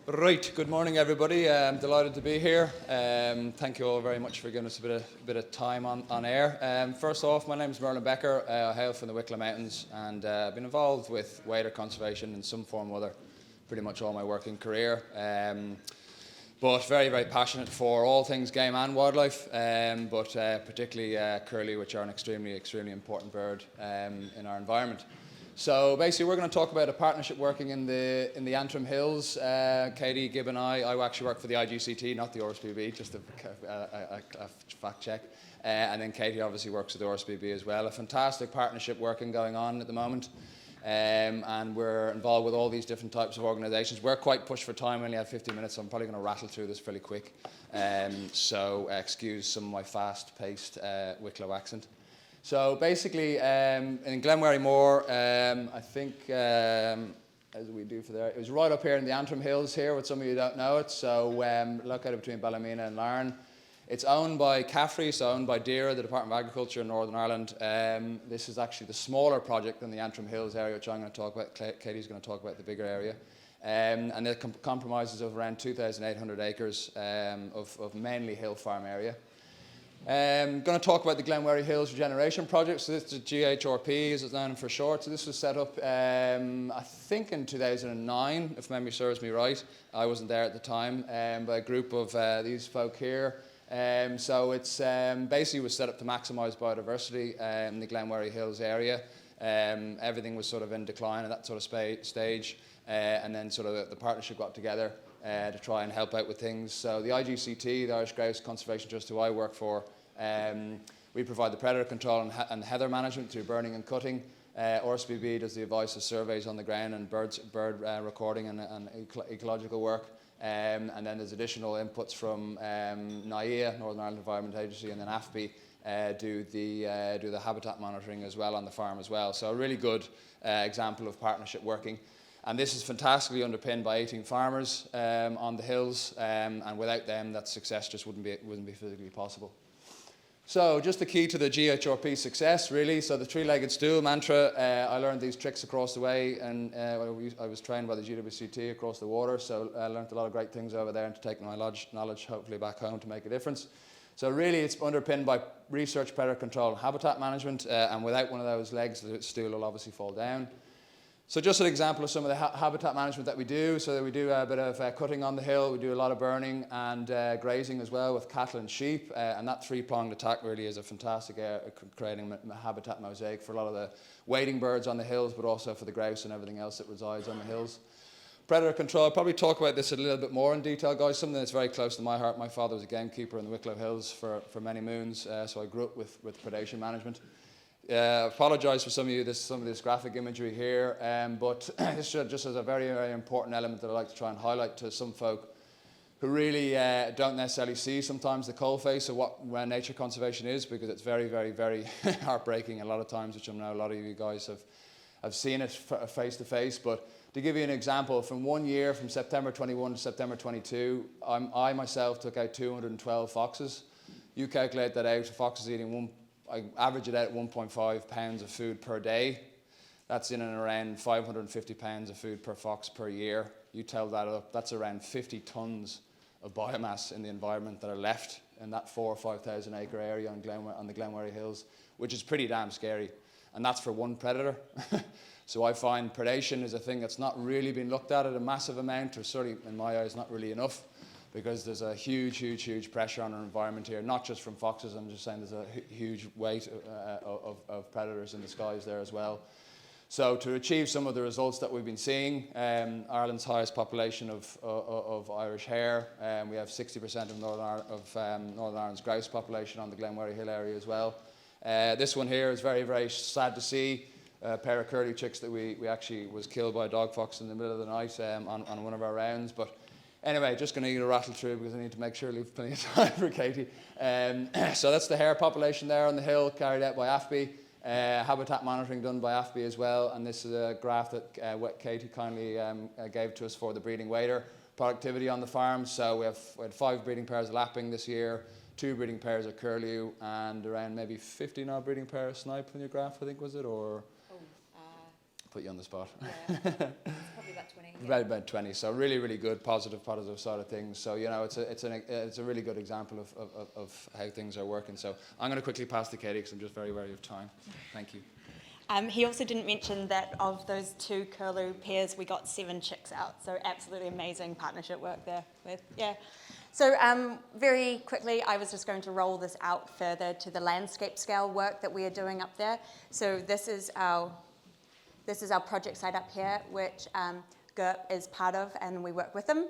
Right, good morning everybody. I'm delighted to be here. Thank you all very much for giving us a bit of time on air. First off, my name is Merlin Becker. I hail from the Wicklow Mountains and I've been involved with wader conservation in some form or other pretty much all my working career. But very, very passionate for all things game and wildlife, but particularly curlew, which are an extremely important bird in our environment. So basically we're going to talk about a partnership working in the Antrim Hills. Katie, Gibb and I actually work for the IGCT, not the RSPB, just a fact check. And then Katie obviously works at the RSPB as well. A fantastic partnership working going on at the moment. And we're involved with all these different types of organisations. We're quite pushed for time, we only have 50 minutes, so I'm probably going to rattle through this fairly quick. So excuse some of my fast-paced Wicklow accent. So basically, in Glenwherry Moor, I think, as we do for there, it was right up here in the Antrim Hills here, with some of you don't know it. So located between Ballymena and Larne. It's owned by Caffrey, so owned by DERA, the Department of Agriculture in Northern Ireland. This is actually the smaller project in the Antrim Hills area, which I'm going to talk about. Katie's going to talk about the bigger area. And it compromises of around 2,800 acres of mainly hill farm area. I'm going to talk about the Glenwherry Hills Regeneration Project. So this is GHRP, as it's known for short. So this was set up, I think, in 2009, if memory serves me right. I wasn't there at the time, by a group of these folk here. So it's basically was set up to maximise biodiversity in the Glenwherry Hills area. Everything was sort of in decline at that sort of stage, and then sort of the partnership got together to try and help out with things. So the IGCT, the Irish Grouse Conservation Trust, who I work for, we provide the predator control and heather management through burning and cutting. RSPB does the advice of surveys on the ground and bird recording and ecological work. And then there's additional inputs from NIA, Northern Ireland Environment Agency, and then AFBI do the habitat monitoring as well on the farm as well. So a really good example of partnership working. And this is fantastically underpinned by 18 farmers on the hills, and without them, that success just wouldn't be physically possible. So just the key to the GHRP success, really. So the three-legged stool mantra, I learned these tricks across the way, and I was trained by the GWCT across the water, so I learned a lot of great things over there and to take my knowledge hopefully back home to make a difference. So really it's underpinned by research, predator control and habitat management, and without one of those legs, the stool will obviously fall down. So just an example of some of the habitat management that we do. So we do a bit of cutting on the hill, we do a lot of burning and grazing as well with cattle and sheep, and that three-pronged attack really is a fantastic creating a habitat mosaic for a lot of the wading birds on the hills, but also for the grouse and everything else that resides on the hills. Predator control, I'll probably talk about this a little bit more in detail, guys, something that's very close to my heart. My father was a gamekeeper in the Wicklow Hills for many moons, so I grew up with predation management. Apologise for some of this graphic imagery here, but this just is a very, very important element that I like to try and highlight to some folk who really don't necessarily see sometimes the coalface of what nature conservation is, because it's very, very, very heartbreaking a lot of times, which I know a lot of you guys have seen it face to face. But to give you an example, from 1 year, from September 21 to September 22, I myself took out 212 foxes. You calculate that out, foxes eating I average it out at 1.5 pounds of food per day. That's in and around 550 pounds of food per fox per year. You tell that up, that's around 50 tonnes of biomass in the environment that are left in that 4,000 or 5,000 acre area on the Glenwherry Hills, which is pretty damn scary. And that's for one predator. So I find predation is a thing that's not really been looked at a massive amount, or certainly in my eyes not really enough, because there's a huge pressure on our environment here, not just from foxes. I'm just saying there's a huge weight of predators in the skies there as well. So to achieve some of the results that we've been seeing, Ireland's highest population of Irish hare, we have 60% of Northern Ireland's grouse population on the Glenwherry Hill area as well. This one here is very, very sad to see. A pair of curlew chicks that we actually was killed by a dog fox in the middle of the night on one of our rounds. But anyway, just going to need to rattle through because I need to make sure I leave plenty of time for Katie. So that's the hare population there on the hill, carried out by AFBI. Habitat monitoring done by AFBI as well. And this is a graph that Katie kindly gave to us for the breeding wader productivity on the farm. So we had 5 breeding pairs of lapping this year, 2 breeding pairs of curlew, and around maybe 15 odd breeding pairs of snipe on your graph, I think, was it? Or put you on the spot. Yeah, it's probably about 20. about 20. So really, really good, positive side of things. So it's a really good example of how things are working. So I'm going to quickly pass to Katie because I'm just very wary of time. Thank you. He also didn't mention that of those 2 curlew pairs, we got 7 chicks out. So absolutely amazing partnership work there. So very quickly, I was just going to roll this out further to the landscape scale work that we are doing up there. So this is our project site up here, which Gibb is part of, and we work with them.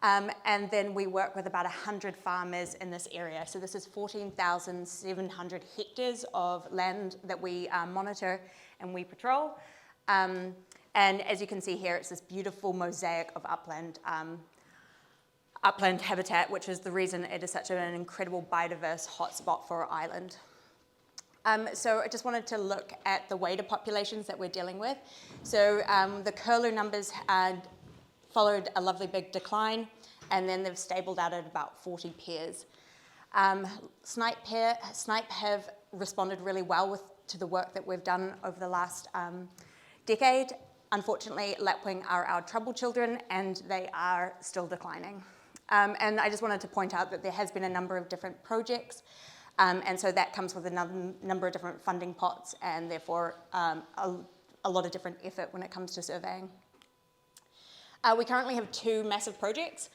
And then we work with about 100 farmers in this area. So this is 14,700 hectares of land that we monitor and we patrol. And as you can see here, it's this beautiful mosaic of upland habitat, which is the reason it is such an incredible biodiverse hotspot for our island. So I just wanted to look at the wader populations that we're dealing with. So the curlew numbers followed a lovely big decline, and then they've stabled out at about 40 pairs. Snipe have responded really well to the work that we've done over the last decade. Unfortunately, lapwing are our trouble children, and they are still declining. And I just wanted to point out that there has been a number of different projects, and so that comes with a number of different funding pots, and therefore a lot of different effort when it comes to surveying. We currently have 2 massive projects.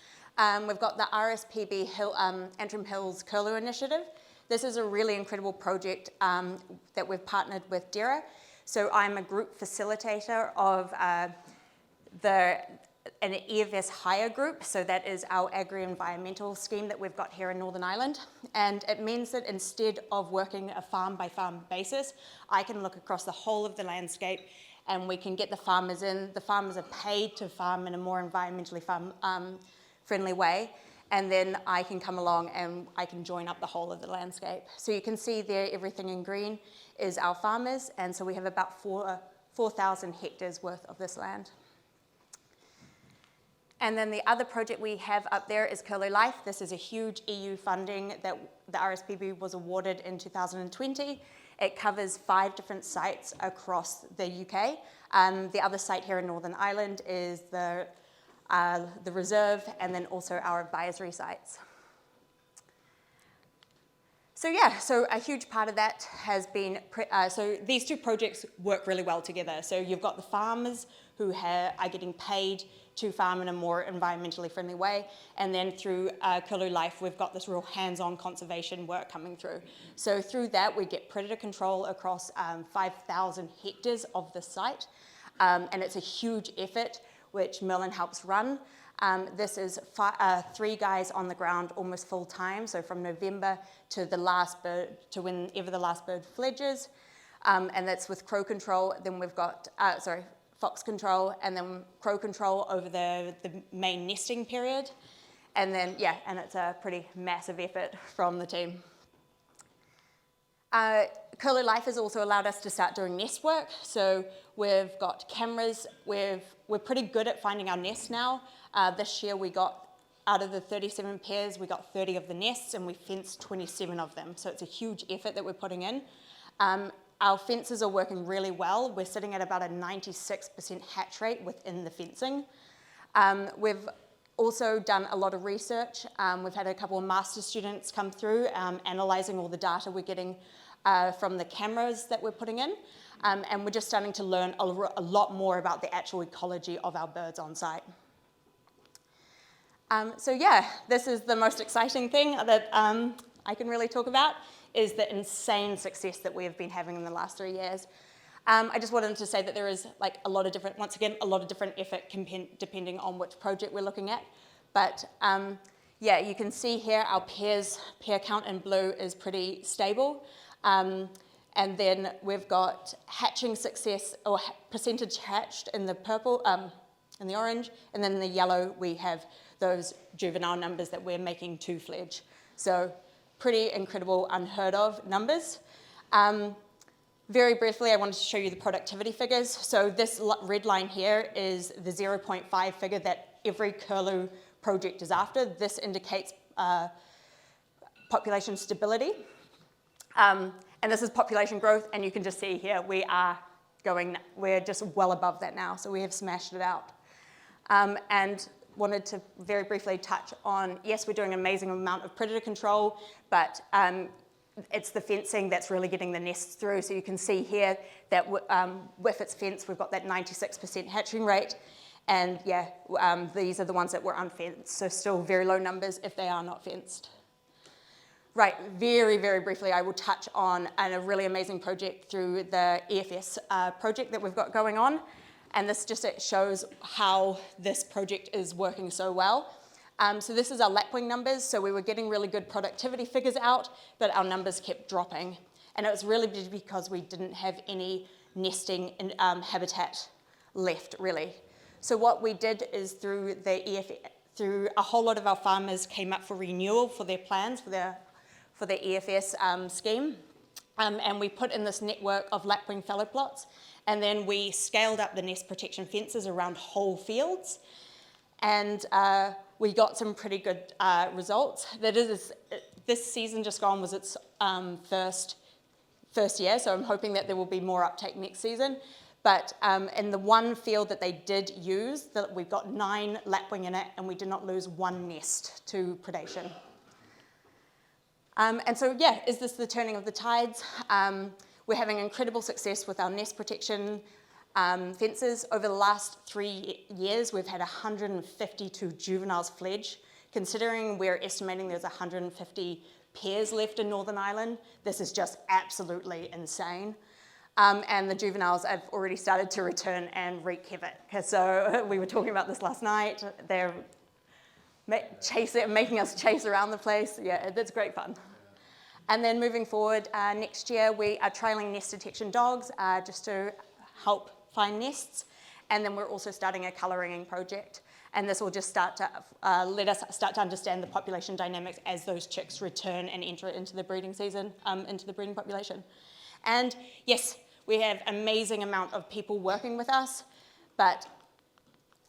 We've got the RSPB Antrim Hills Curlew Initiative. This is a really incredible project that we've partnered with DERA. So I'm a group facilitator of an EFS hire group. So that is our agri-environmental scheme that we've got here in Northern Ireland. And it means that instead of working a farm by farm basis, I can look across the whole of the landscape and we can get the farmers in. The farmers are paid to farm in a more environmentally friendly way. And then I can come along and I can join up the whole of the landscape. So you can see there, everything in green is our farmers. And so we have about 4,000 hectares worth of this land. And then the other project we have up there is Curlew Life. This is a huge EU funding that the RSPB was awarded in 2020. It covers 5 different sites across the UK. The other site here in Northern Ireland is the reserve, and then also our advisory sites. So a huge part of that has been, so these 2 projects work really well together. So you've got the farmers who are getting paid to farm in a more environmentally friendly way, and then through Curlew Life, we've got this real hands-on conservation work coming through. So through that, we get predator control across 5,000 hectares of the site, and it's a huge effort which Merlin helps run. This is 3 guys on the ground almost full time, so from November to the last bird, to whenever the last bird fledges, and that's with crow control. Then we've got, fox control, and then crow control over the main nesting period. And then, and it's a pretty massive effort from the team. Curlew Life has also allowed us to start doing nest work. So we've got cameras. We're pretty good at finding our nests now. This year we got, out of the 37 pairs, we got 30 of the nests, and we fenced 27 of them. So it's a huge effort that we're putting in. Our fences are working really well. We're sitting at about a 96% hatch rate within the fencing. We've also done a lot of research. We've had a couple of master students come through, analysing all the data we're getting from the cameras that we're putting in. And we're just starting to learn a lot more about the actual ecology of our birds on site. This is the most exciting thing that I can really talk about, is the insane success that we have been having in the last 3 years. I just wanted to say that there is a lot of different, once again, a lot of different effort depending on which project we're looking at. But you can see here our pair count in blue is pretty stable. And then we've got hatching success, or percentage hatched in the purple, in the orange, and then in the yellow we have those juvenile numbers that we're making to fledge. So pretty incredible, unheard of numbers. Very briefly, I wanted to show you the productivity figures. So this red line here is the 0.5 figure that every curlew project is after. This indicates population stability. And this is population growth, and you can just see here we're just well above that now, so we have smashed it out. And wanted to very briefly touch on, yes, we're doing an amazing amount of predator control, but it's the fencing that's really getting the nests through. So you can see here that with its fence, we've got that 96% hatching rate. And yeah, these are the ones that were unfenced, so still very low numbers if they are not fenced. Right, very, very briefly, I will touch on a really amazing project through the EFS project that we've got going on. And this just shows how this project is working so well. So this is our lapwing numbers. So we were getting really good productivity figures out, but our numbers kept dropping. And it was really because we didn't have any nesting habitat left, really. So what we did is through a whole lot of our farmers came up for renewal for their plans for the EFS scheme. And we put in this network of lapwing fallow plots, and then we scaled up the nest protection fences around whole fields, and we got some pretty good results. This season just gone was its first year, so I'm hoping that there will be more uptake next season. But in the one field that they did use, we've got 9 lapwing in it, and we did not lose one nest to predation. And so, yeah, is this the turning of the tides? We're having incredible success with our nest protection fences. Over the last 3 years, we've had 152 juveniles fledge. Considering we're estimating there's 150 pairs left in Northern Ireland, this is just absolutely insane. And the juveniles have already started to return and wreak havoc. So we were talking about this last night. They're making us chase around the place. Yeah, that's great fun. And then moving forward, next year we are trialling nest detection dogs just to help find nests. And then we're also starting a colour ringing project. And this will just start to let us start to understand the population dynamics as those chicks return and enter into the breeding season, into the breeding population. And yes, we have an amazing amount of people working with us, but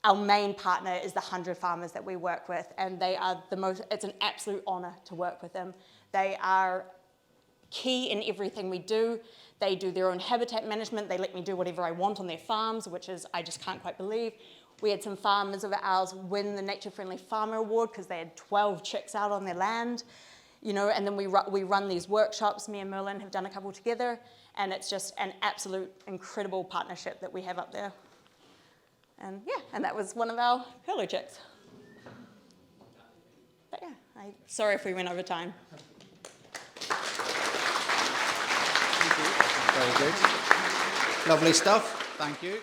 our main partner is the 100 farmers that we work with, and they are it's an absolute honour to work with them. They are key in everything we do. They do their own habitat management. They let me do whatever I want on their farms, which is, I just can't quite believe. We had some farmers of ours win the Nature Friendly Farmer Award because they had 12 chicks out on their land. You know, and then we run these workshops. Me and Merlin have done a couple together, and it's just an absolute incredible partnership that we have up there. And yeah, and that was one of our curlew chicks. But yeah, sorry if we went over time. Thank you. Very good. Lovely stuff. Thank you.